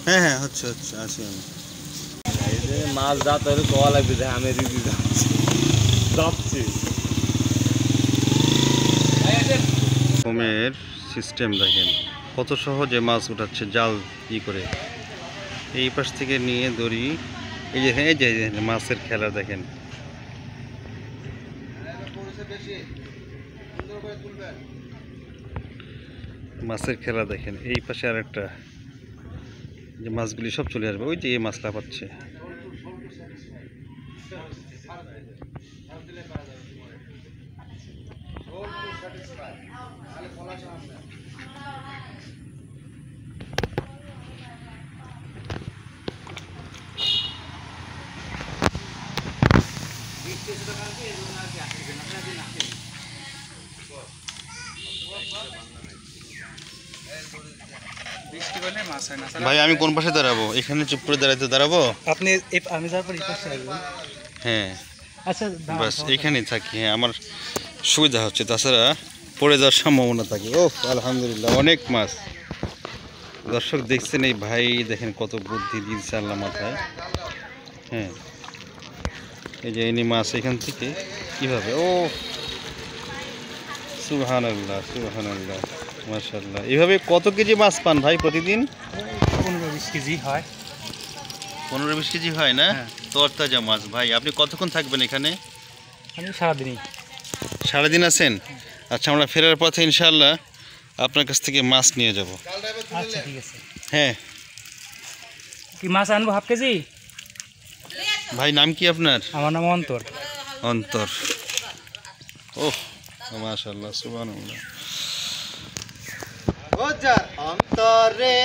হ্যাঁ হ্যাঁ হচ্ছে হচ্ছে আসি আমি। মাছ যাতে হলে কওয়া লাগবে যে আমি রিভিউ যাচ্ছি। হোমের সিস্টেম দেখেন কত সহজে মাছ উঠাচ্ছে জাল ই করে, এই পাশ থেকে নিয়ে দড়ি, এই যে এই যে মাছের খেলা দেখেন। মাছের খেলা দেখেন, এই পাশে আর একটা যে মাছগুলি সব চলে আসবে, ওই যে এই মাছ লাফাচ্ছে। ভাই আমি কোন পাশে দাঁড়াবো? এখানে চুপ করে দাঁড়াবো আপনি আমি তারপর এই পাশে আসবেন। হ্যাঁ আচ্ছা বাস এখানেই থাকি, হ্যাঁ আমার সুবিধা হচ্ছে, তাছাড়া পড়ে যাওয়ার সম্ভাবনা থাকে। ও আলহামদুলিল্লাহ অনেক মাছ। দর্শক দেখছেন এই ভাই দেখেন কত বুদ্ধি দিয়েছে আল্লাহ মাথায়। হ্যাঁ এই যে এনে মাছ এখান থেকে কিভাবে, ও সুবহানাল্লাহ সুবহানাল্লাহ মাশাআল্লাহ। এভাবে কত কেজি মাছ পান ভাই প্রতিদিন? 15-20 কেজি হয়। 15-20 কেজি হয় না? তরতাজা মাছ। ভাই আপনি কতক্ষণ থাকবেন এখানে? আমি সারাদিনই। সারাদিন আছেন? আচ্ছা আমরা ফেরার পথে ইনশাআল্লাহ আপনার কাছ থেকে মাছ নিয়ে যাব। আচ্ছা ঠিক আছে। হ্যাঁ কি মাছ আনবো হাফ কেজি? ভাই নাম কি আপনার? আমার নাম অন্তর। অন্তর। ওহ মাশাআল্লাহ সুবহানাল্লাহ। ও যা অন্তরে